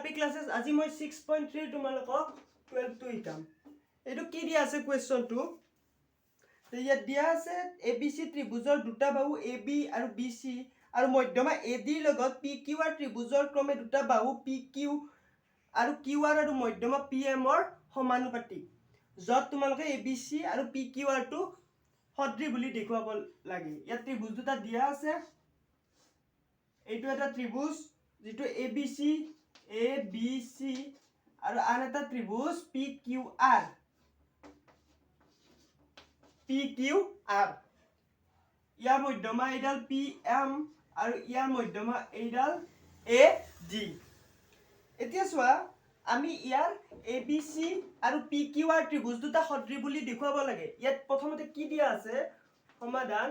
RP classes আজি মই 6.3 তোমালোকক 12 টো শিকাম এটো কি দিয়া আছে কোৱেশ্চনটো তে ইয়াত দিয়া আছে ABC ত্ৰিভুজৰ দুটা বাহু AB আৰু BC আৰু মধ্যমা AD লগত PQR ত্ৰিভুজৰ ক্ৰমে দুটা বাহু PQ আৰু QR আৰু মধ্যমা PM ৰ সমানুপাতিক যত তোমালোকে ABC আৰু PQR টো সদৃশ বুলি দেখুৱাব লাগে ইয়াত ত্ৰিভুজ দুটা দিয়া আছে এইটো এটা ত্ৰিভুজ যেটো ABC ABC আৰু আন এটা ত্ৰিভুজ PQR ইয়াৰ মধ্যমা এইডাল PM আৰু ইয়াৰ মধ্যমা এইডাল AD এতিয়া চোৱা আমি ইয়াৰ ABC আৰু PQR ত্ৰিভুজ দুটা সদৃশ বুলি দেখুৱাব লাগে ইয়াত প্ৰথমতে কি দিয়া আছে সমাধান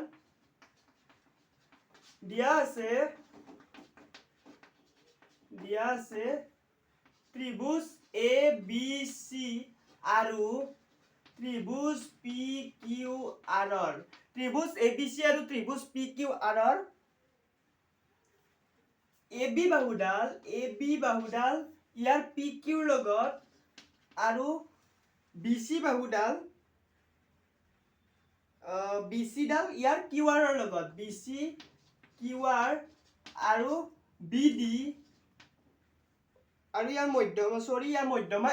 দিয়া আছে ত্ৰিভুজ ABC আৰু ত্ৰিভুজ PQR ত্ৰিভুজ ABC আৰু ত্ৰিভুজ PQR AB বাহুডাল ইয়াৰ PQ লগত আৰু BC বাহুডাল BC ডাল ইয়াৰ QR ৰ লগত BC QR আৰু BD আৰু ইয়াৰ মধ্যমা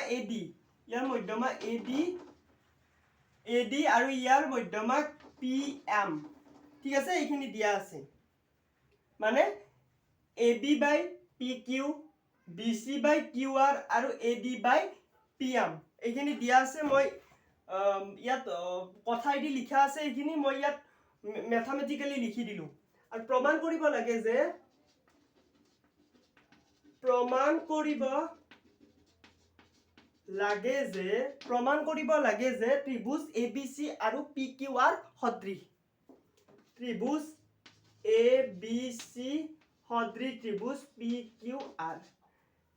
AD আৰু ইয়াৰ মধ্যমা PM ঠিক আছে এইখিনি দিয়া আছে মানে AB by PQ BC by QR আৰু AD by PM এইখিনি দিয়া আছে মই ইয়াত কথাই দি লিখা আছে এইখিনি মই ইয়াত ম্যাথমেটিক্যালি লিখি দিলো আৰু প্ৰমাণ কৰিব লাগে যে ত্ৰিভুজ ABC আৰু PQR সদৃশ ত্ৰিভুজ ABC সদৃশ ত্ৰিভুজ PQR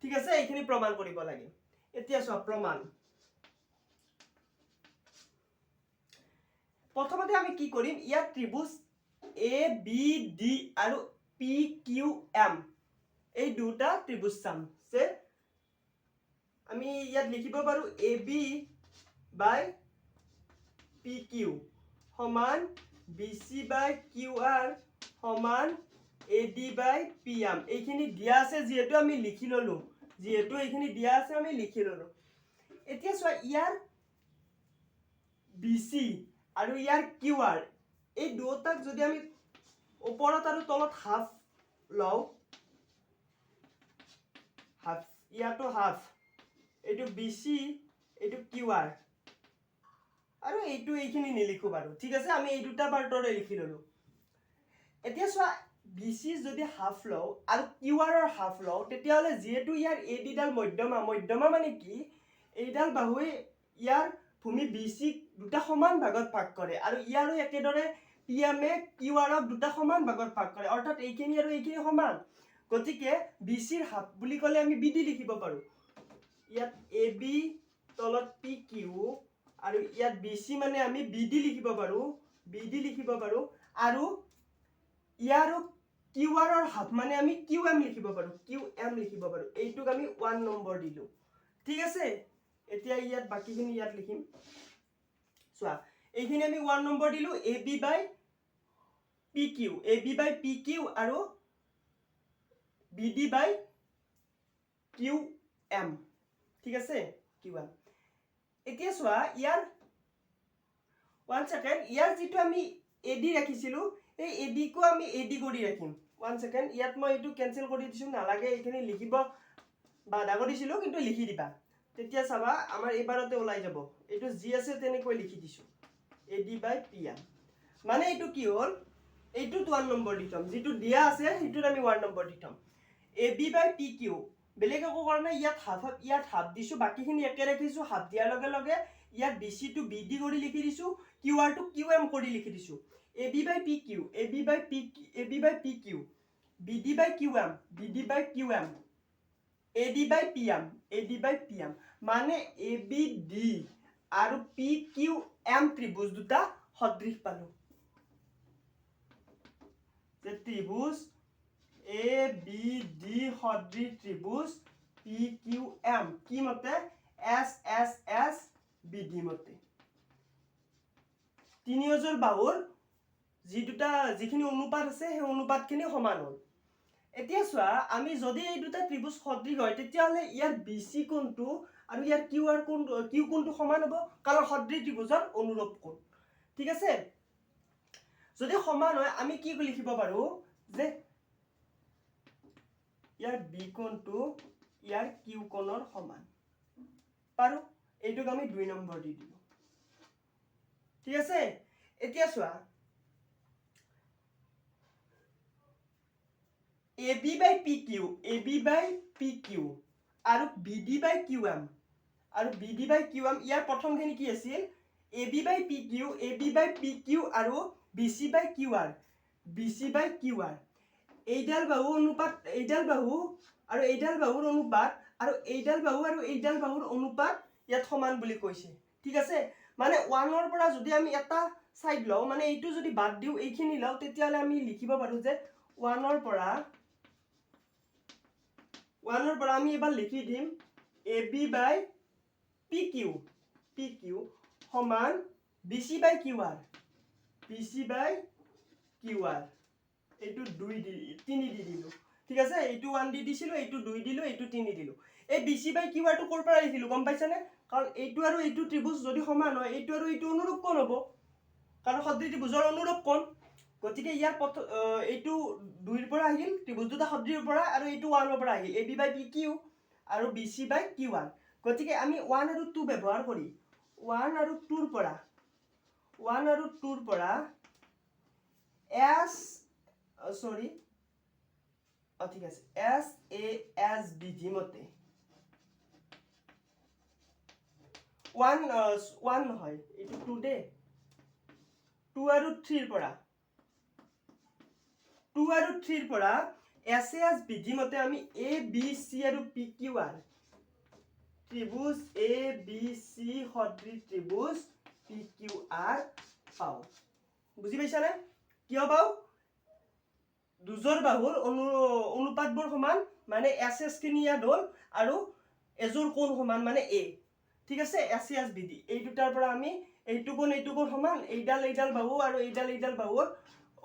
ঠিক আছে এইখিনি প্ৰমাণ কৰিব লাগে এতিয়া চোৱা প্ৰমাণ প্ৰথমতে আমি কি কৰিম ইয়াত ত্ৰিভুজ ABD আৰু PQM এই দুটা ত্ৰিভুজ চাম যে আমি ইয়াত লিখিব পাৰো AB by PQ সমান BC by QR সমান AD by PM এইখিনি দিয়া আছে যেহেতু আমি লিখি ললো এতিয়া চোৱা ইয়াৰ BC আৰু ইয়াৰ QR এই দুটাক যদি আমি ওপৰত আৰু তলত হাফ লও ইয়াতো হাফ এইটো BC এইটো QR আৰু এইখিনি নিলিখো বাৰু ঠিক আছে আমি এই দুটা পাৰ্টৰে লিখি ললো এতিয়া চোৱা BC যদি হাফ লও আৰু QR ৰ হাফ লও তেতিয়া হলে যেহেতু ইয়াৰ AD ডাল মধ্যমা মানে কি এইডাল বাহুৱে ইয়াৰ ভূমি BC দুটা সমান ভাগত ভাগ কৰে আৰু ইয়াৰো একেদৰে PM এ QR ক দুটা সমান ভাগত ভাগ কৰে অৰ্থাৎ এইখিনি আৰু এইখিনি সমান গতিকে BC ৰ হাফ বুলি কলে আমি BD লিখিব পাৰো ইয়াত AB তলত PQ আৰু ইয়াত BC মানে আমি BD লিখিব পাৰো আৰু ইয়াৰো QR ৰ হাফ মানে আমি QM লিখিব পাৰো এইটোক আমি 1 নম্বৰ দিলো ঠিক আছে এতিয়া ইয়াত বাকিখিনি ইয়াত লিখিম চোৱা এইখিনি আমি 1 নম্বৰ দিলো AB by PQ আৰু BD by QM ঠিক আছে QM এতিয়া চোৱা ইয়াৰ 1 সেকেন্ড ইয়াৰ যেটো আমি AD ৰাখিছিলো এই AD কো আমি AD কৰি ৰাখিম 1 সেকেন্ড ইয়াত মই এটো ক্যান্সেল কৰি দিছো নালাগে এইখিনি লিখিব বাধা কৰিছিলো কিন্তু লিখি দিবা তেতিয়া চাবা আমাৰ এবাৰতে ওলাই যাব এটো জি আছে তেনেকৈ লিখি দিছো AD by PM মানে এটো কি হল এইটো 1 নম্বৰ দিম যেটো দিয়া আছে হেতুত আমি 1 নম্বৰ দিম AB by PQ বেলেগ একো কাৰণে ইয়াত হাফ দিছো বাকিখিনি একে ৰাখিছো হাফ দিয়াৰ লগে লগে ইয়াত BC টু BD কৰি লিখি দিছো QR টু QM কৰি লিখি দিছো AB by PQ BD by QM AD by PM মানে ABD আৰু PQM ত্ৰিভুজ দুটা সদৃশ পালো যে ত্ৰিভুজ ABD সদৃশ ত্ৰিভুজ পি কিউ এম কি মতে S S S B D মতে তিনিওজোৰ বাহুৰ যিখিনি অনুপাত আছে সেই অনুপাতখিনি সমান হ'ল এতিয়া চোৱা আমি যদি এই দুটা ত্ৰিভুজ সদৃশ হয় তেতিয়াহ'লে ইয়াৰ BC কোণটো আৰু ইয়াৰ কিউ কোণটো সমান হ'ব কাৰণ সদৃশ ত্ৰিভুজৰ অনুৰূপ কোণ ঠিক আছে যদি সমান হয় আমি কি লিখিব পাৰো যে ইয়াৰ বি কোণটো ইয়াৰ কিউ কোণৰ সমান পাৰো এইটোক আমি 2 নম্বৰ দি দিলো ঠিক আছে এতিয়া চোৱা AB by PQ আৰু BD by QM আৰু BD by QM ইয়াৰ প্ৰথমখিনি কি আছিল AB by PQ আৰু BC by QR এইডাল বাহু অনুপাত এইডাল বাহু আৰু এইডাল বাহুৰ অনুপাত আৰু এইডাল বাহুৰ অনুপাত ইয়াত সমান বুলি কৈছে ঠিক আছে মানে 1 ৰ পৰা যদি আমি এটা সাইড লও মানে এইটো যদি বাদ দিও এইখিনি লও তেতিয়ালে আমি লিখিব পাৰো যে 1 ৰ পৰা আমি এবাৰ লিখি দিম AB by PQ সমান BC by QR এইটো 3 দি দিলো ঠিক আছে এইটো 1 দি দিছিলো এইটো 2 দিলো এইটো 3 দিলো এই BC by QR টো কৰ পৰা লিখিলো গম পাইছানে কাৰণ এইটো আৰু এইটো ত্ৰিভুজ যদি সমান হয় এইটো আৰু এইটো অনুৰূপ কোণ হ'ব কাৰণ সদৃশ ত্ৰিভুজৰ অনুৰূপ কোণ গতিকে ইয়াৰ এইটো 2 ৰ পৰা আহিল ত্ৰিভুজ দুটা সদৃশৰ পৰা আৰু এইটো 1 ৰ পৰা আহিল AB by PQ আৰু BC by QR গতিকে আমি 1 আৰু 2 ব্যৱহাৰ কৰি 1 আৰু 2 ৰ পৰা ঠিক আছে SASBD মতে 1 নহয় এইটো 2 দে 2 আৰু 3 ৰ পৰা SASBD মতে আমি ABC আৰু PQR ত্ৰিভুজ ABC সদৃশ ত্ৰিভুজ PQR পাও বুজি পাইছানে কিয় পাও দুজোৰ বাহুৰ অনুপাতবোৰ সমান মানে SS খিনি ইয়াত হ'ল আৰু এজোৰ কোণ সমান মানে A ঠিক আছে SASBD এই দুটাৰ পৰা আমি এইটো কোণ সমান এইডাল বাহু আৰু এইডাল বাহুৰ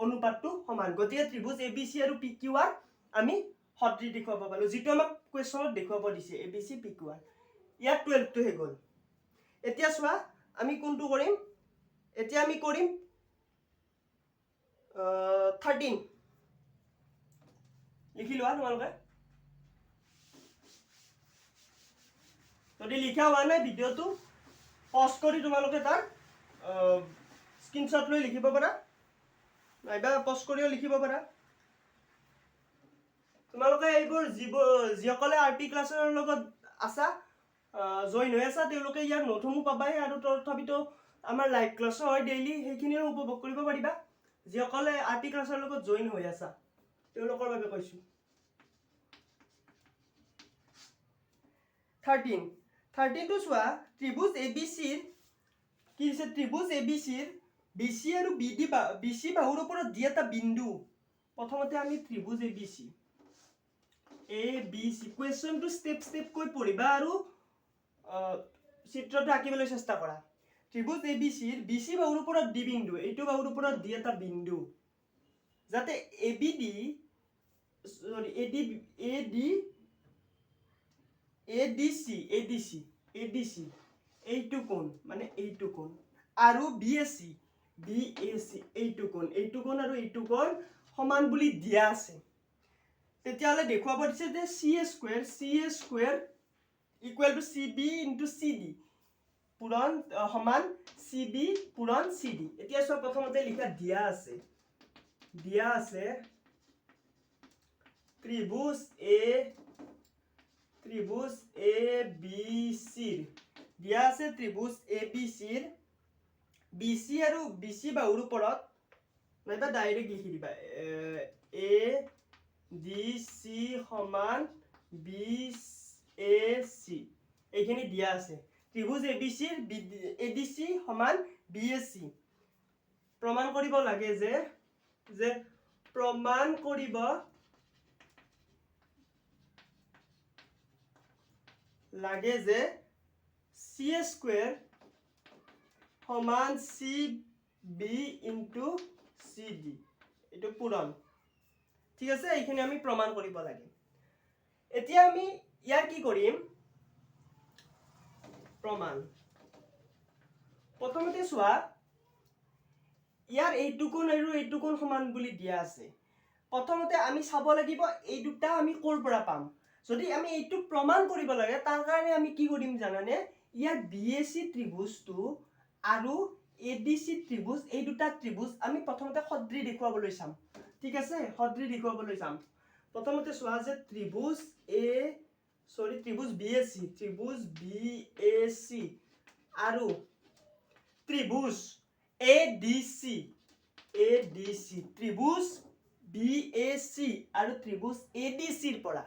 অনুপাতটো সমান গতিকে ত্ৰিভুজ ABC আৰু PQR আমি সদৃশ দেখুৱাব পাৰো যেটো আমাক কোৱেশ্চনত দেখুৱাব দিছে ABC PQR ইয়াত 12 টো হে গল এতিয়া চোৱা আমি কোনটো কৰিম এতিয়া আমি কৰিম 13 লিখি লোৱা তোমালোকে যদি লিখা হোৱা নাই ভিডিওটো পজ কৰি তোমালোকে তাৰ স্ক্ৰিনশ্বট লৈ লিখিব পাৰা নাইবা পজ কৰিও লিখিব পাৰা তোমালোকে এইবোৰ যিসকলে আৰটি ক্লাছৰ লগত আছা জইন হৈ আছা তেওঁলোকে ইয়াৰ নোটসমূহ পাবাই আৰু তথাপিতো আমাৰ লাইভ ক্লাছ হয় ডেইলি সেইখিনিও উপভোগ কৰিব পাৰিবা যিসকলে আৰটি ক্লাছৰ লগত জইন হৈ আছা তেওঁলোকৰ বাবে কৈছো 13 টো চোৱা ত্ৰিভুজ ABC কি আছে ত্ৰিভুজ ABC BC আৰু BC বাহুৰ ওপৰত দি এটা বিন্দু প্ৰথমতে আমি ত্ৰিভুজ ABC কোৱেশ্চনটো স্টেপ কৈ পঢ়িবা আৰু চিত্ৰটো আঁকিবলৈ চেষ্টা কৰা ত্ৰিভুজ ABC BC বাহুৰ ওপৰত দি বিন্দু এইটো বাহুৰ ওপৰত দি এটা বিন্দু যাতে ADC এইটো কোণ মানে এইটো কোণ আৰু BAC এইটো কোণ আৰু এইটো কোণ সমান বুলি দিয়া আছে তেতিয়াহলে দেখুৱাব দিছে যে CA square equal to CB into CD পূৰণ সমান CB পূৰণ CD এতিয়া সব প্ৰথমতে লিখা দিয়া আছে ত্ৰিভুজ ABC দিয়া আছে ত্ৰিভুজ ABC BC আৰু BC বাহুৰ ওপৰত নাইবা ডাইৰেক্ট লিখি দিবা ADC সমান BAC এইখিনি দিয়া আছে ত্ৰিভুজ ADC সমান BAC প্ৰমাণ কৰিব লাগে যে লাগে যে চি স্কুৱেৰ সমান C B into C D এইটো পূৰণ ঠিক আছে এইখিনি আমি প্ৰমাণ কৰিব লাগে এতিয়া আমি ইয়াৰ কি কৰিম প্ৰমাণ প্ৰথমতে চোৱা ইয়াৰ এইটো কোণ আৰু এইটো কোণ সমান বুলি দিয়া আছে প্ৰথমতে আমি চাব লাগিব এই দুটা আমি ক'ৰ পৰা পাম যদি আমি এইটো প্ৰমাণ কৰিব লাগে তাৰ কাৰণে আমি কি কৰিম জানানে ইয়াৰ বিএসি ত্ৰিভুজটো আৰু এডিসি ত্ৰিভুজ এই দুটা ত্ৰিভুজ আমি প্ৰথমতে সদৃশ দেখুৱাবলৈ চাম ঠিক আছে সদৃশ দেখুৱাবলৈ চাম প্ৰথমতে চোৱা যে ত্ৰিভুজ ত্ৰিভুজ বিএসি আৰু ত্ৰিভুজ এডিসি ত্ৰিভুজ বিএসি আৰু ত্ৰিভুজ এডিসিৰ পৰা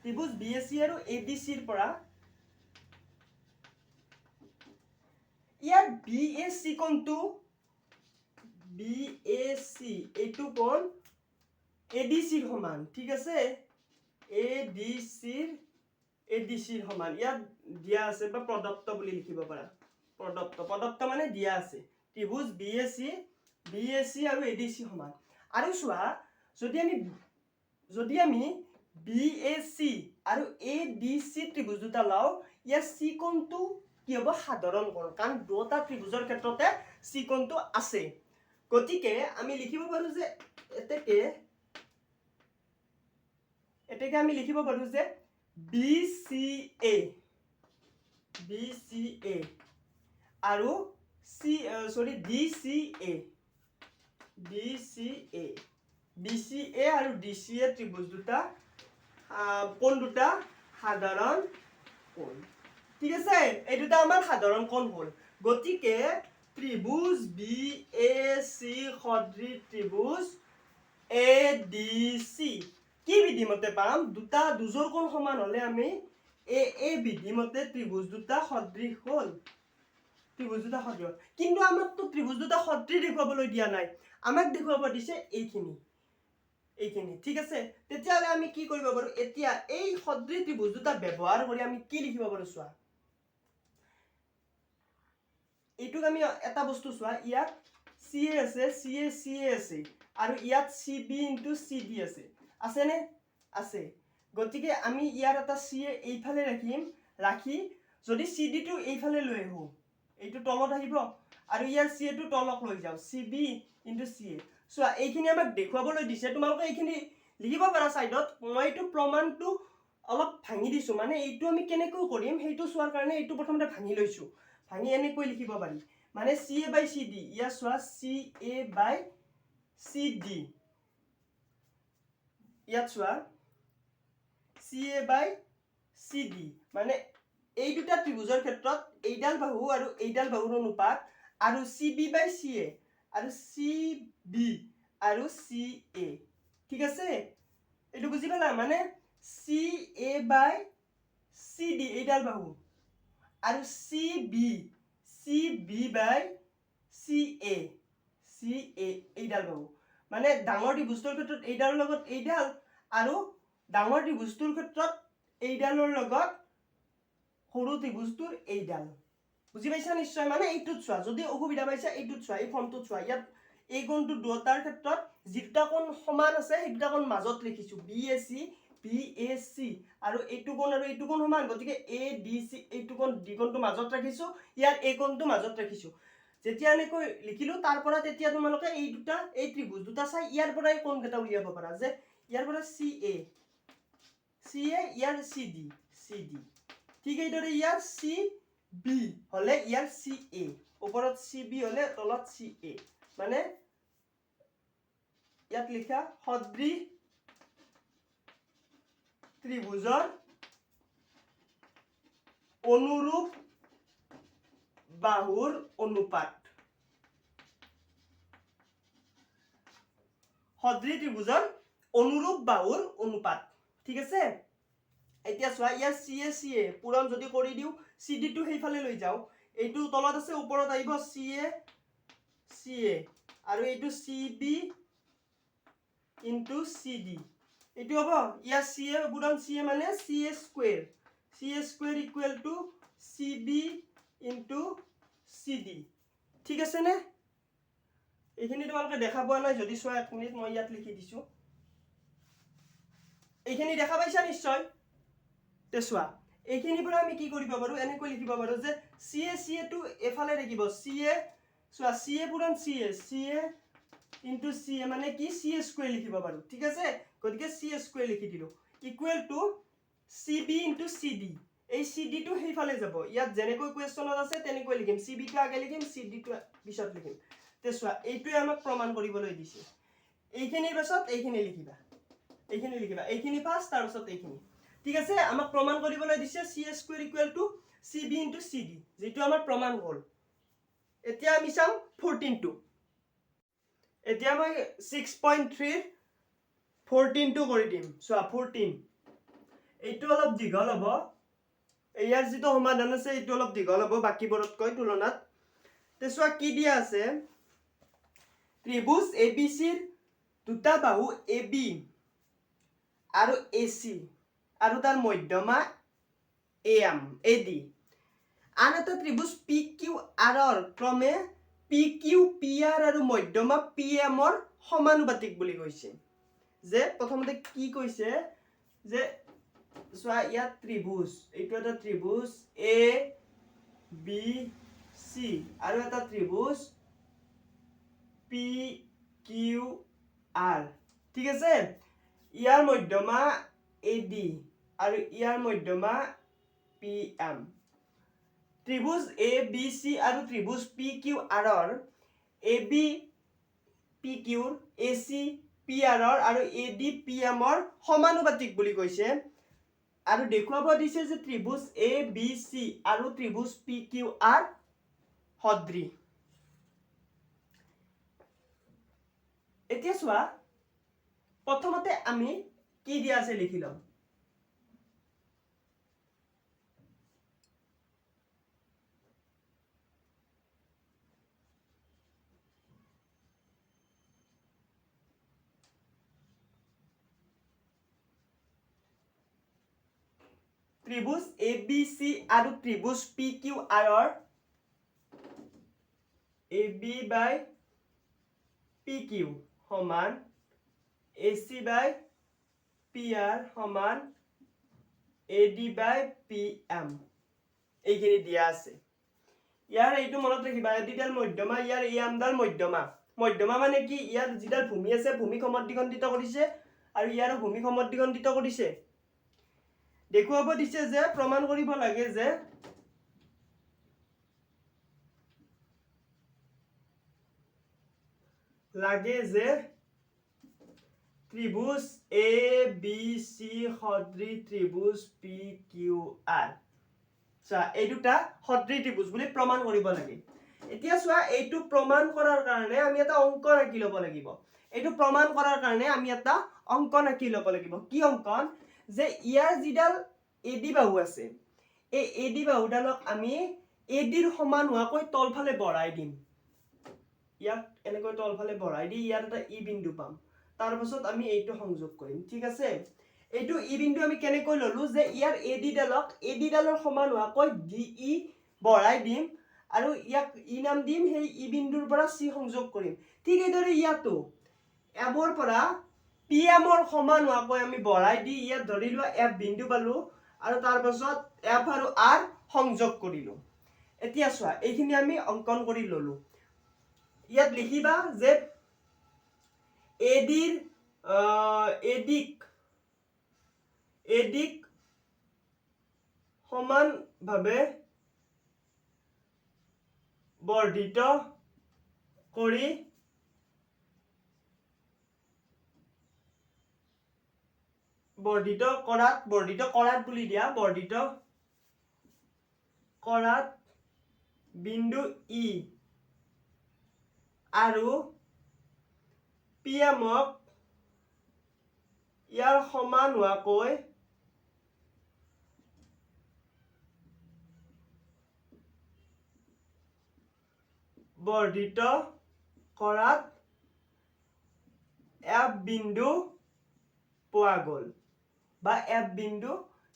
ত্ৰিভুজ বিএসি আৰু এডিসিৰ পৰা ইয়াৰ বিএসি কোণটো বিএসি এইটো কোণ এডিসিৰ সমান ঠিক আছে এডিসিৰ সমান ইয়াত দিয়া আছে বা প্ৰদত্ত বুলি লিখিব পাৰা প্ৰদত্ত মানে দিয়া আছে ত্ৰিভুজ বিএসি আৰু এডিসি সমান আৰু চোৱা যদি আমি বিএসি আৰু এডিসি ত্ৰিভুজ দুটা লও ইয়াৰ সি কোণটো কি হ'ব সাধাৰণ কোণ কাৰণ দুটা ত্ৰিভুজৰ ক্ষেত্ৰতে সি কোণটো আছে গতিকে আমি লিখিব পাৰো যে এতেকে আমি লিখিব পাৰো যে BCA আৰু BCA আৰু DCA ত্ৰিভুজ দুটা কোণ দুটা সাধাৰণ কোণ ঠিক আছে এই দুটা আমাৰ সাধাৰণ কোণ হ'ল গতিকে ত্ৰিভুজ BAC সদৃশ ত্ৰিভুজ ADC কি বিধিমতে পাম দুজোৰ কোণ সমান হলে আমি এই বিধিমতে ত্ৰিভুজ দুটা সদৃশ হ'ল কিন্তু আমাক তো ত্ৰিভুজ দুটা সদৃশ দেখুৱাবলৈ দিয়া নাই আমাক দেখুৱাব দিছে এইখিনি ঠিক আছে তেতিয়াহলে আমি কি কৰিব পাৰো এতিয়া এই সদৃশ ত্ৰিভুজ দুটা ব্যৱহাৰ কৰি আমি কি লিখিব পাৰো চোৱা এইটোক আমি এটা বস্তু চোৱা ইয়াত CA আছে CA আছে আৰু ইয়াত CB ইনটু CD আছে নে আছে গতিকে আমি ইয়াৰ এটা CA এইফালে ৰাখি যদি CD টো এইফালে লৈ আহো এইটো তলত আহিব আৰু ইয়াৰ CA টো তলক লৈ যাও CB ইনটু CA চোৱা এইখিনি আমাক দেখুৱাবলৈ দিছে তোমালোকে এইখিনি লিখিব পাৰা সাইডত মই এইটো প্ৰমাণটো অলপ ভাঙি দিছো মানে এইটো আমি কেনেকৈ কৰিম সেইটো চোৱাৰ কাৰণে এইটো প্ৰথমতে ভাঙি লৈছো ভাঙি এনেকৈ লিখিব পাৰি মানে CA by CD ইয়া চোৱা CA by CD ইয়াত চোৱা CA by CD মানে এই দুটা ত্ৰিভুজৰ ক্ষেত্ৰত এইডাল বাহু আৰু এইডাল বাহুৰ অনুপাত আৰু CB by CA আৰু CB আৰু CA ঠিক আছে এইটো বুজি পালা মানে CA by CD এইডাল বাহু আৰু CB by CA এইডাল বাহু মানে ডাঙৰ ত্ৰিভুজৰ ক্ষেত্ৰত এইডালৰ লগত এইডাল আৰু ডাঙৰ ত্ৰিভুজৰ ক্ষেত্ৰত এইডালৰ লগত সৰু ত্ৰিভুজটোৰ এইডাল বুজি পাইছা নিশ্চয় মানে এইটোত চোৱা যদি অসুবিধা পাইছা এইটোত চোৱা এই ফৰ্মটোত চোৱা ইয়াত এই কোণটো দুটাৰ ক্ষেত্ৰত যিটা কোণ সমান আছে সেই দুটা কোণ মাজত লিখিছো BAC আৰু এইটো কোণ সমান গতিকে ADC এইটো কোণ দ্বিকোণটো মাজত ৰাখিছো ইয়াৰ এই কোণটো মাজত ৰাখিছো যেতিয়া এনেকৈ লিখিলো তাৰ পৰা তেতিয়া তোমালোকে এই দুটা এই ত্ৰিভুজ দুটা চাই ইয়াৰ পৰা এই কোণ কেটা উলিয়াব পাৰা যে ইয়াৰ পৰা CA ইয়াৰ CD ঠিক এইদৰে ইয়াৰ CB হলে ইয়াৰ CA ওপৰত CB হলে তলত CA মানে ইয়াত লিখা সদৃশ ত্ৰিভুজৰ অনুৰূপ বাহুৰ অনুপাত সদৃশ ত্ৰিভুজৰ অনুৰূপ বাহুৰ অনুপাত ঠিক আছে এতিয়া চোৱা ইয়াৰ CA পূৰণ যদি কৰি দিও CD টো সেইফালে লৈ যাও এইটো তলত আছে ওপৰত আহিব CA আৰু এইটো CB ইনটু CD এইটো হ'ব ইয়াৰ CA পূৰণ CA মানে CA square CA square equal to CB into CD ঠিক আছে নে এইখিনি তোমালোকে দেখা পোৱা নাই যদি চোৱা 1 মিনিট মই ইয়াত লিখি দিছো এইখিনি দেখা পাইছা নিশ্চয় তে চোৱা এইখিনি পৰা আমি কি কৰিব পাৰো এনেকৈ লিখিব পাৰো যে CA টো এফালে থাকিব CA চোৱা CA পুৰণ CA ইনটু CA মানে কি CA স্কয়াৰ লিখিব পাৰো ঠিক আছে গতিকে CA স্কয়ার লিখি দিলো equal to CB into CD এই CD টো হেইফালে যাব ইয়াত যেনেকৈ কোৱেশ্চনত আছে তেনেকৈ লিখিম CB টো আগে লিখিম CD টো পিছত লিখিম তে চোৱা এইটোৱে আমাক প্ৰমাণ কৰিবলৈ দিছে এইখিনিৰ পাছত এইখিনি লিখিবা এইখিনি ফাৰ্স্ট তাৰ পাছত এইখিনি ঠিক আছে আমাক প্ৰমাণ কৰিবলৈ দিছে CA square equal to CB into CD যেটো আমাৰ প্ৰমাণ হ'ল এতিয়া আমি চাম 14 টো এতিয়া মই 6.3 14 টো কৰি দিম চোৱা 14 এইটো অলপ দীঘল হ'ব ইয়াৰ যেটো সমাধান আছে এইটো অলপ দীঘল হ'ব বাকিবোৰতকৈ তুলনাত তে চোৱা কি দিয়া আছে ত্ৰিভুজ ABC ৰ দুটা বাহু AB আৰু AC আৰু তাৰ মধ্যমা AM AD আন এটা ত্ৰিভুজ PQR ৰ ক্ৰমে PQ PR আৰু মধ্যমা PM ৰ সমানুপাতিক বুলি কৈছে যে প্ৰথমতে কি কৈছে যে চোৱা ইয়াত ত্ৰিভুজ এইটো এটা ত্ৰিভুজ ABC আৰু এটা ত্ৰিভুজ PQR ঠিক আছে ইয়াৰ মধ্যমা AD আৰু ইয়াৰ মধ্যমা PM ত্ৰিভুজ ABC আৰু ত্ৰিভুজ PQR ৰ AB PQ ৰ AC PR ৰ আৰু AD PM ৰ সমানুপাতিক বুলি কৈছে আৰু দেখুৱাব দিছে যে ত্ৰিভুজ ABC আৰু ত্ৰিভুজ PQR সদৃশ এতিয়া চোৱা প্ৰথমতে আমি কি দিয়া আছে লিখি লম ত্ৰিভুজ ABC আৰু ত্ৰিভুজ PQR ৰ AB by PQ সমান AC by PR সমান AD by PM এইখিনি দিয়া আছে ইয়াৰ এইটো মনত ৰাখিবা AD ডাল মধ্যমা ইয়াৰ AM ডাল মধ্যমা মানে কি ইয়াৰ যিডাল ভূমি আছে ভূমি সমদ্বিখণ্ডিত কৰিছে আৰু ইয়াৰো ভূমি সমদ্বিখণ্ডিত কৰিছে দেখুৱাব দিছে যে প্ৰমাণ কৰিব লাগে যে ত্ৰিভুজ ABC সদৃশ ত্ৰিভুজ PQR চা এই দুটা সদৃশ ত্ৰিভুজ বুলি প্ৰমাণ কৰিব লাগে এতিয়া চোৱা এইটো প্ৰমাণ কৰাৰ কাৰণে আমি এটা অঙ্কন আঁকি ল'ব লাগিব এইটো প্ৰমাণ কৰাৰ কাৰণে আমি এটা অঙ্কন আঁকি ল'ব লাগিব কি অঙ্কন যে ইয়াৰ যিডাল AD বাহু আছে এই AD বাহুডালক আমি AD ৰ সমান হোৱাকৈ তলফালে বঢ়াই দিম ইয়াক এনেকৈ তলফালে বঢ়াই দি ইয়াত এটা ই বিন্দু পাম তাৰ পাছত আমি এইটো সংযোগ কৰিম ঠিক আছে এইটো ই বিন্দু আমি কেনেকৈ ললো যে ইয়াৰ AD ডালৰ সমান হোৱাকৈ DE বঢ়াই দিম আৰু ইয়াক ই নাম দিম সেই ই বিন্দুৰ পৰা C সংযোগ কৰিম ঠিক এইদৰে ইয়াতো এবৰ পৰা PM ৰ সমান হোৱাকৈ আমি বঢ়াই দি ইয়াত ধৰি লোৱা F বিন্দু পালো আৰু তাৰ পাছত F আৰু R সংযোগ কৰিলো এতিয়া চোৱা এইখিনি আমি অঙ্কন কৰি ললো ইয়াত লিখিবা যে AD সমান ভাবে বৰ্ধিত কৰি বৰ্ধিত কৰাত বুলি দিয়া বৰ্ধিত কৰাত বিন্দু E আৰু PM ক ইয়াৰ সমান হোৱাকৈ বৰ্ধিত কৰাত F বিন্দু পোৱা গ'ল বা F বিন্দু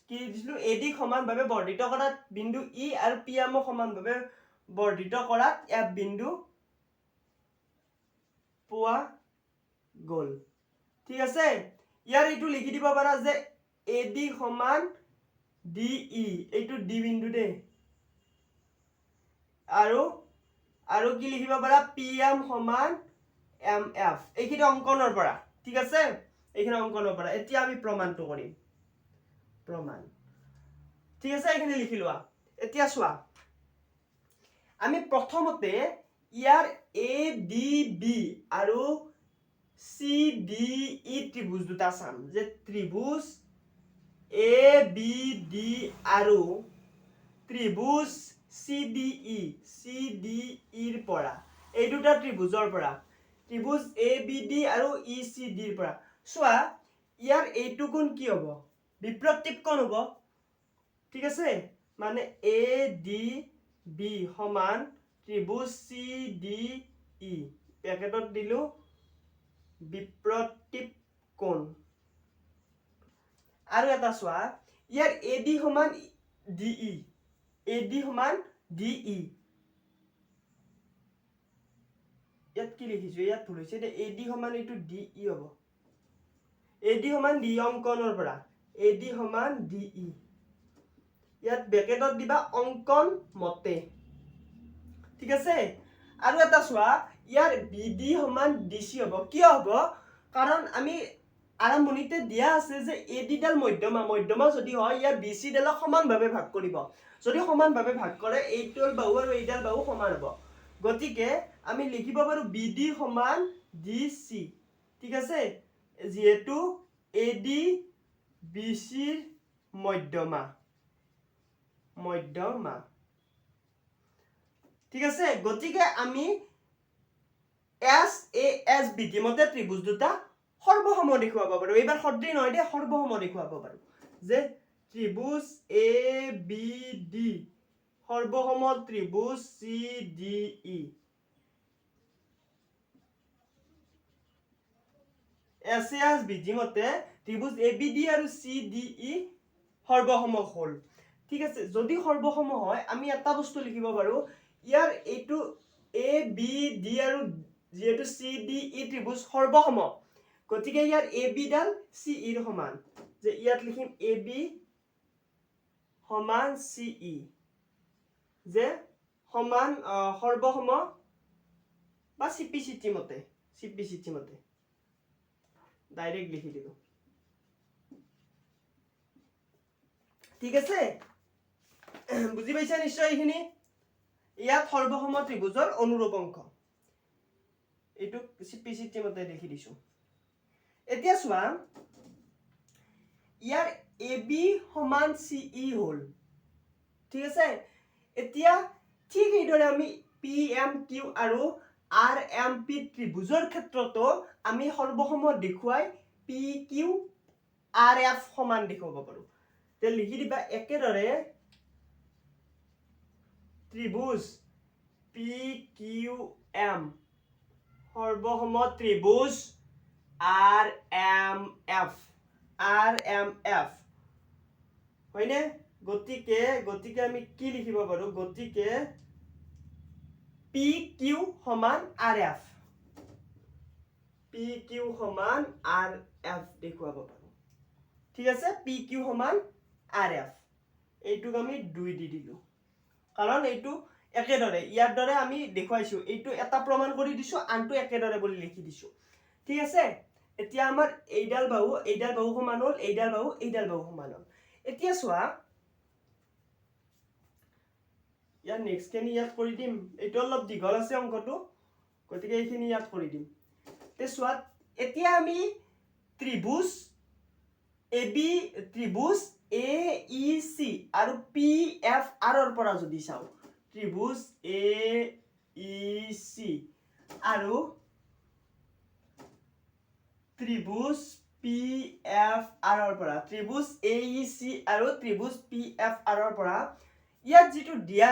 কি দিছিলো AD সমানভাৱে বৰ্ধিত কৰাত বিন্দু E আৰু PM সমানভাৱে বৰ্ধিত কৰাত F বিন্দু পোৱা গ'ল ঠিক আছে ইয়াৰ এইটো লিখি দিব পাৰা যে AD সমান DE এইটো D বিন্দু দে আৰু কি লিখিব পাৰা PM সমান MF এইখিনি অঙ্কনৰ পৰা ঠিক আছে এইখিনি অঙ্কনৰ পৰা এতিয়া আমি প্ৰমাণটো কৰিম প্ৰমাণ ঠিক আছে এইখিনি লিখি লোৱা এতিয়া চোৱা আমি প্ৰথমতে ইয়াৰ ADB আৰু CDE ত্ৰিভুজ দুটা চাম যে ত্ৰিভুজ ABD আৰু ত্ৰিভুজ CDE ৰ পৰা এই দুটা ত্ৰিভুজৰ পৰা ত্ৰিভুজ ABD আৰু ECD ৰ পৰা চোৱা ইয়াৰ এইটো কোণ কি হ'ব বিপ্ৰতীপ কোণ হ'ব ঠিক আছে মানে ADB সমান ত্ৰিভুজ CDE ব্ৰেকেটত দিলো বিপ্ৰতীপ কোণ আৰু এটা চোৱা ইয়াৰ AD সমান DE AD সমান DE ইয়াত কি লিখিছো ইয়াত ভুল হৈছে AD সমান এইটো DE হ'ব AD সমান D অঙ্কনৰ পৰা AD সমান DE ইয়াত ব্ৰেকেটত দিবা অঙ্কন মতে ঠিক আছে আৰু এটা চোৱা ইয়াৰ BD সমান DC হ'ব কি হ'ব কাৰণ আমি আৰম্ভণিতে দিয়া আছে যে AD ডাল মধ্যমা যদি হয় ইয়াৰ BC ডালক সমানভাৱে ভাগ কৰিব যদি সমানভাৱে ভাগ কৰে এইডাল বাহু আৰু এইডাল বাহু সমান হ'ব গতিকে আমি লিখিব পাৰো BD সমান DC ঠিক আছে যেহেতু AD BC ৰ মধ্যমা ঠিক আছে গতিকে আমি SASBD মতে ত্ৰিভুজ দুটা সৰ্বসম দেখুৱাব পাৰো এইবাৰ সদৃশ নহয় দে সৰ্বসম দেখুৱাব পাৰো যে ত্ৰিভুজ ABD সৰ্বসম ত্ৰিভুজ CDE SASBD মতে ত্ৰিভুজ ABD আৰু CDE সৰ্বসম হ'ল ঠিক আছে যদি সৰ্বসম হয় আমি এটা বস্তু লিখিব পাৰো ইয়াৰ এইটো ABD আৰু যেহেতু CDE ত্ৰিভুজ সৰ্বসম গতিকে ইয়াৰ AB ডাল CE ৰ সমান যে ইয়াত লিখিম AB সমান CE যে সমান সৰ্বসম বা CPCT মতে ডাইৰেক্ট লিখি দিলো ঠিক আছে বুজি পাইছা নিশ্চয় এইখিনি ইয়াত সৰ্বসম ত্ৰিভুজৰ অনুৰূপ অংক এইটো CPCT মতে লিখি দিছো এতিয়া চোৱা ইয়াৰ AB সমান CE হ'ল ঠিক আছে এতিয়া ঠিক এইদৰে আমি PMQ আৰু RMP ত্ৰিভুজৰ ক্ষেত্ৰতো আমি সৰ্বসম দেখুৱাই PQ RF সমান দেখুৱাব পাৰো তে লিখি দিবা একেদৰে ত্ৰিভুজ PQM সৰ্বসম ত্ৰিভুজ RMF হয়নে গতিকে আমি কি লিখিব পাৰো গতিকে PQ সমান RF দেখুৱাব পাৰো ঠিক আছে PQ সমান RF এইটোক আমি 2 দি দিলো কাৰণ এইটো একেদৰে ইয়াৰ দৰে আমি দেখুৱাইছো এইটো এটা প্ৰমাণ কৰি দিছো আনটো একেদৰে বুলি লিখি দিছো ঠিক আছে এতিয়া আমাৰ এইডাল বাহু সমান হ'ল এইডাল বাহু সমান হ'ল এতিয়া চোৱা ইয়াৰ নেক্সট খিনি ইয়াত কৰি দিম এইটো অলপ দীঘল আছে অংকটো গতিকে এইখিনি ইয়াত কৰি দিম তে চোৱা এতিয়া আমি ত্ৰিভুজ AEC আৰু PFR ৰ পৰা যদি চাও ত্ৰিভুজ AEC আৰু ত্ৰিভুজ PFR ৰ পৰা ত্ৰিভুজ AEC আৰু ত্ৰিভুজ PFR ৰ পৰা ইয়াত যেটো দিয়া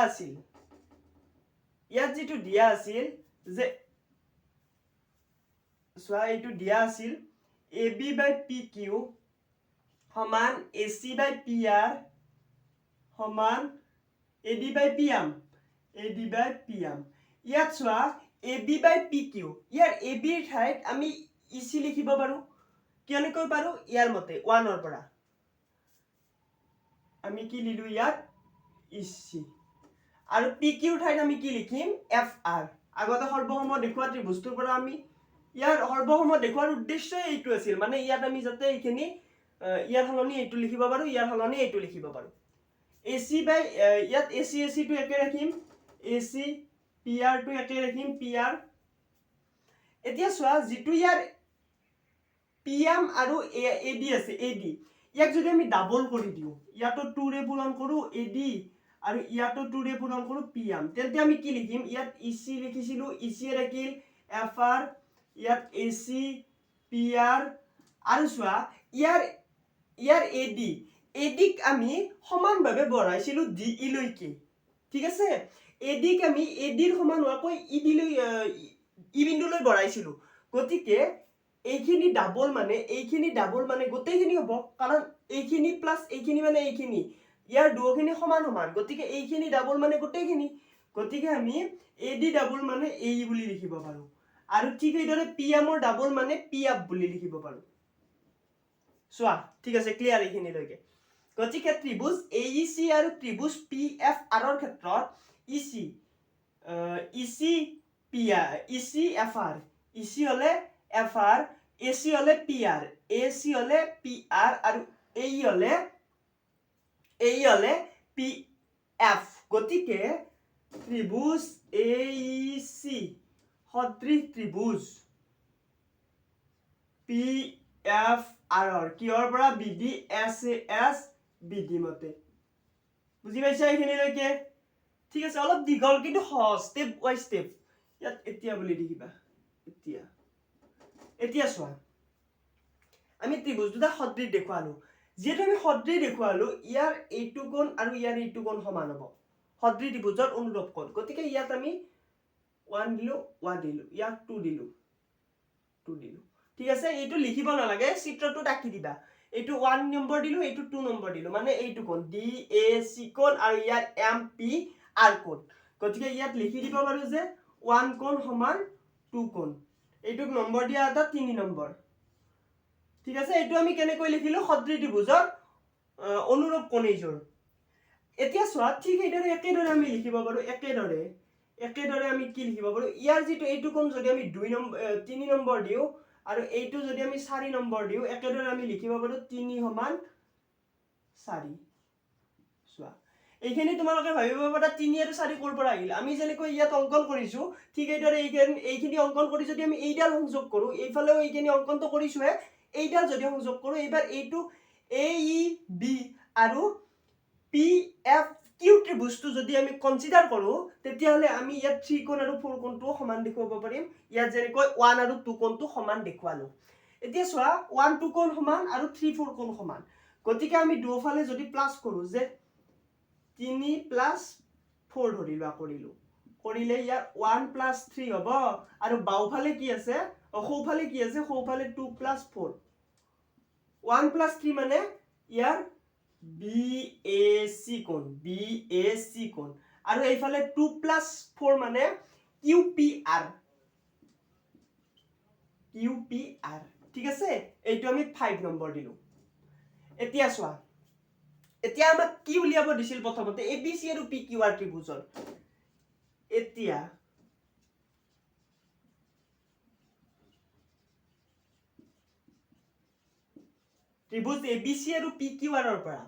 আছিল যে চোৱা এইটো দিয়া আছিল AB/PQ সমান AC by PR সমান AD by PM AD by PM ইয়াত চোৱা AB by PQ year AB ৰ ঠাইত আমি EC লিখিব পাৰো কেনেকৈ পাৰো ইয়াৰ মতে 1 ৰ পৰা আমি কি লিলো ইয়াত EC আৰু PQ ৰ ঠাইত আমি কি লিখিম FR আগতে সৰ্বসম দেখুৱা ত্ৰিভুজটোৰ পৰা আমি ইয়াৰ সৰ্বসম দেখুৱাৰ উদ্দেশ্য এইটো আছিল মানে ইয়াত আমি যাতে এইখিনি ইয়াৰ হলনি এইটো লিখিব পাৰো ইয়াৰ হলনি এইটো লিখিব পাৰো AC by ইয়াত AC টো একে ৰাখিম AC PR টো একে ৰাখিম PR এতিয়া চোৱা যেটো ইয়াৰ PM আৰু AD আছে AD ইয়াক যদি আমি ডাবল কৰি দিও ইয়াতো 2 ৰে পূৰণ কৰো AD আৰু ইয়াতো 2 ৰে পূৰণ কৰো PM তেন্তে আমি কি লিখিম ইয়াত EC লিখিছিলো EC এ ৰাখিল FR ইয়াত AC PR আৰু চোৱা ইয়াৰ AD ক আমি সমানভাৱে বঢ়াইছিলো DE লৈকে ঠিক আছে AD ক আমি AD ৰ সমান হোৱাকৈ ED লৈ ই বিন্দুলৈ বঢ়াইছিলো গতিকে এইখিনি ডাবল মানে গোটেইখিনি হ'ব কাৰণ এইখিনি প্লাস এইখিনি মানে এইখিনি ইয়াৰ দুখিনি সমান গতিকে এইখিনি ডাবল মানে গোটেইখিনি গতিকে আমি AD ডাবল মানে AE বুলি লিখিব পাৰো আৰু ঠিক এইদৰে PM ৰ ডাবল মানে PF বুলি লিখিব পাৰো চোৱা ঠিক আছে ক্লিয়াৰ এইখিনি লৈকে গতিকে ত্ৰিভুজ AEC আৰু ত্ৰিভুজ PFR ৰ ক্ষেত্ৰত EC FR EC হলে FR AC হলে PR AC হলে PR আৰু AE হলে PF গতিকে ত্ৰিভুজ AEC সদৃশ ত্ৰিভুজ PFR কিহৰ পৰা BD SAS BD মতে বুজি পাইছা এইখিনি লৈকে ঠিক আছে অলপ দীঘল কিন্তু সহজ স্টেপ বাই স্টেপ ইয়াত এতিয়া বুলি লিখিবা এতিয়া চোৱা আমি ত্ৰিভুজ দুটা সদৃশ দেখুৱালো যেটো আমি সদৃশ দেখুৱালো ইয়াৰ এইটো কোণ আৰু ইয়াৰ এইটো কোণ সমান হ'ব সদৃশ ত্ৰিভুজৰ অনুৰূপ কোণ গতিকে ইয়াত আমি 1 দিলো 1 দিলো ইয়াত 2 দিলো ঠিক আছে এইটো লিখিব নালাগে চিত্ৰটো আঁকি দিবা এইটো 1 নম্বৰ দিলো এইটো 2 নম্বৰ দিলো মানে এইটো কোণ DAC কোণ আৰু ইয়াৰ MPR কোণ গতিকে ইয়াত লিখি দিব পাৰো যে 1 কোণ সমান 2 কোণ এইটোক নম্বৰ দিয়া এটা 3 নম্বৰ ঠিক আছে এইটো আমি কেনেকৈ লিখিলো সদৃশ ত্ৰিভুজৰ অনুৰূপ কোণ এইজোৰ এতিয়া চোৱা ঠিক এইদৰে একেদৰে আমি লিখিব পাৰো একেদৰে আমি কি লিখিব পাৰো ইয়াৰ যেটো এইটো কোণ যদি আমি 3 নম্বৰ দিও আৰু এইটো যদি আমি 4 নম্বৰ দিও একেদৰে আমি লিখিব পাৰো 3 সমান 4 চোৱা এইখিনি তোমালোকে ভাবিব পাৰা 3 আৰু 4 কোৰ পৰা আহিল আমি যেনেকৈ ইয়াত অঙ্কন কৰিছো ঠিক এইদৰে এইখিনি অঙ্কন কৰি যদি আমি এইডাল সংযোগ কৰো এইফালেও এইখিনি অঙ্কনটো কৰিছোৱে এইডাল যদি সংযোগ কৰো এবাৰ এইটো AEB আৰু PFQ ত্ৰিভুজটো যদি আমি কনসিডাৰ কৰো তেতিয়া হলে আমি ইয়াত 3 কোণ আৰু 4 কোণটো সমান দেখুৱাব পাৰিম ইয়াত যেনেকৈ 1 আৰু 2 কোণটো সমান দেখুৱালো এতিয়া চোৱা 1 2 কোণ সমান আৰু 3 4 কোণ সমান গতিকে আমি দুফালে যদি প্লাস কৰো যে 3 প্লাস 4 ধৰিলো কৰিলে ইয়াৰ 1 প্লাস 3 হ'ব আৰু বাওফালে কি আছে সোঁফালে 2 প্লাস 4 1 প্লাস 3 মানে ইয়াৰ BAC কোণ আৰু এইফালে 2 প্লাস 4 মানে QPR ঠিক আছে এইটো আমি 5 নম্বৰ দিলো এতিয়া চোৱা এতিয়া আমাক কি উলিয়াব দিছিল প্ৰথমতে ABC আৰু PQR ত্ৰিভুজৰ এতিয়া ত্ৰিভুজ ABC আৰু PQR ৰ পৰা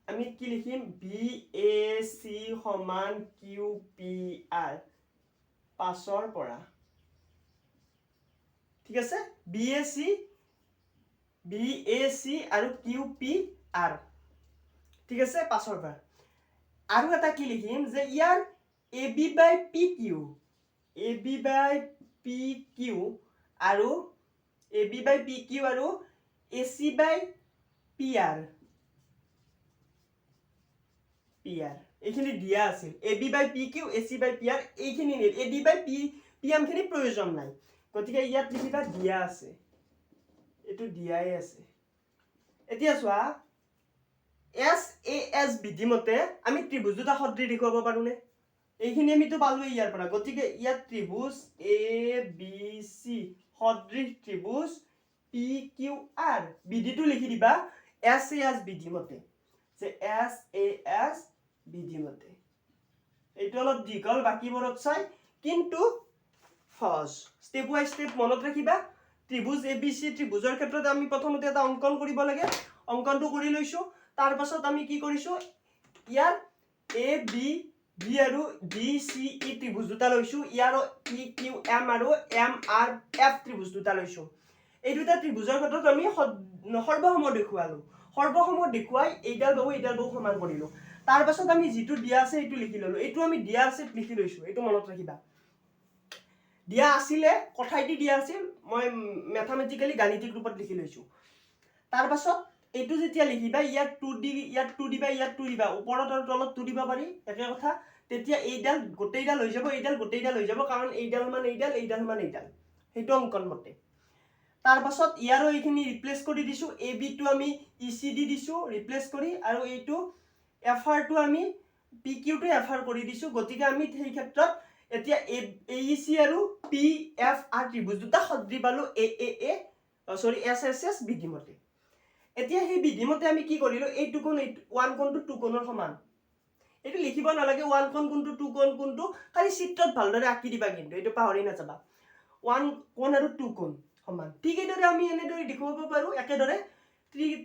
আমি কি লিখিম BAC সমান QPR 5 ৰ পৰা ঠিক আছে BAC আৰু QPR ঠিক আছে 5 ৰ পৰা আৰু এটা কি লিখিম যে ইয়াৰ AB by PQ আৰু AC by PR এইখিনি দিয়া আছিল AB by PQ AC by PR এইখিনি নিল AD by PM খিনি প্ৰয়োজন নাই গতিকে ইয়াত লিখিবা দিয়া আছে এইটো দিয়াই আছে এতিয়া চোৱা SAS বিধি মতে আমি ত্ৰিভুজ দুটা সদৃশ দেখুৱাব পাৰোনে এইখিনি আমিতো পালোৱে ইয়াৰ পৰা গতিকে ইয়াত ত্ৰিভুজ ABC সদৃশ ত্ৰিভুজ PQR বিধিটো লিখি দিবা SAS বিধি মতে যে SAS বিধি মতে এইটো অলপ দীঘল বাকিবোৰত চাই কিন্তু সহজ স্টেপ বাই স্টেপ মনত ৰাখিবা ত্ৰিভুজ ABC ত্ৰিভুজৰ ক্ষেত্ৰত আমি প্ৰথমতে এটা অংকন কৰিব লাগে অংকনটো কৰি লৈছো তাৰ পাছত আমি কি কৰিছো ইয়াৰ AB B আৰু DCE ত্ৰিভুজ দুটা লৈছো ইয়াৰ PQM আৰু MRF ত্ৰিভুজ দুটা লৈছো এই দুটা ত্ৰিভুজৰ ক্ষেত্ৰত আমি সৰ্বসম দেখুৱালো সৰ্বসম দেখুৱাই এইডাল বাহু সমান কৰিলো তাৰ পাছত আমি যেটো দিয়া আছে এইটো লিখি ললো এইটো আমি দিয়া আছে লিখি লৈছো এইটো মনত ৰাখিবা দিয়া আছিলে কথাইটি দিয়া আছিল মই ম্যাথমেটিক্যালি গাণিতিক ৰূপত লিখি লৈছো তাৰ পাছত এইটো যেতিয়া লিখিবা ইয়াত 2 দিবা ইয়াত 2 দিবা ওপৰত আৰু তলত 2 দিবা পাৰি একে কথা তেতিয়া এইডাল গোটেইডাল হৈ যাব এইডাল গোটেইডাল হৈ যাব কাৰণ এইডাল মান এইডাল সেইটো অংকন মতে তাৰ পাছত ইয়াৰো এইখিনি ৰিপ্লেস কৰি দিছো AB টো আমি ECD দিছো ৰিপ্লেস কৰি আৰু এইটো FR টো আমি PQ টো FR কৰি দিছো গতিকে আমি সেই ক্ষেত্ৰত এতিয়া AEC আৰু PFR ত্ৰিভুজ দুটা সদৃশ পালো SSS বিধি মতে এতিয়া সেই বিধি মতে আমি কি কৰিলো এইটো কোণ 1 কোণটো 2 কোণৰ সমান এইটো লিখিব নালাগে 1 কোণ কোনটো 2 কোণ কোনটো খালি চিত্ৰত ভালদৰে আঁকি দিবা কিন্তু এইটো পাহৰি নাযাবা 1 কোণ আৰু 2 কোণ সমান ঠিক এইদৰে আমি এনেদৰে দেখুৱাব পাৰো একেদৰে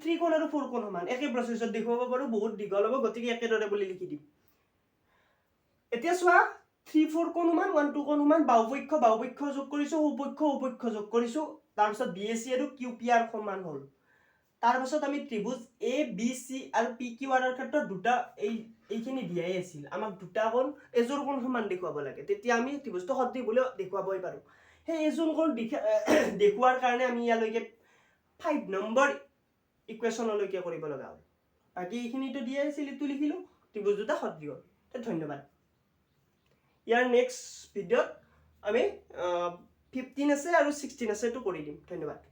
3 কোণ আৰু 4 কোণ সমান একে প্ৰচেছত দেখুৱাব পাৰো বহুত দীঘল হ'ব গতিকে একেদৰে বুলি লিখি দিম এতিয়া চোৱা 3 4 কোণ সমান 1 2 কোণ সমান বাহুপক্ষ যোগ কৰিছো উপপক্ষ যোগ কৰিছো তাৰ পিছত BAC আৰু QPR সমান হ'ল তাৰ পাছত আমি ত্ৰিভুজ ABC আৰু PQR ৰ ক্ষেত্ৰত দুটা এইখিনি দিয়াই আছিল আমাক দুটা কোণ এজোৰ কোণ সমান দেখুৱাব লাগে তেতিয়া আমি ত্ৰিভুজটো সদৃশ বুলি দেখুৱাবই পাৰো সেই এজোৰ কোণ দেখুৱাৰ কাৰণে আমি ইয়ালৈকে 5 নম্বৰ ইকুৱেশ্যনলৈকে কৰিব লগা হ'ল বাকি এইখিনিটো দিয়াই আছিল ইটো লিখিলো ত্ৰিভুজ দুটা সদৃশ ধন্যবাদ ইয়াৰ নেক্সট ভিডিঅ'ত আমি 15 আছে আৰু 16 আছে টো কৰি দিম ধন্যবাদ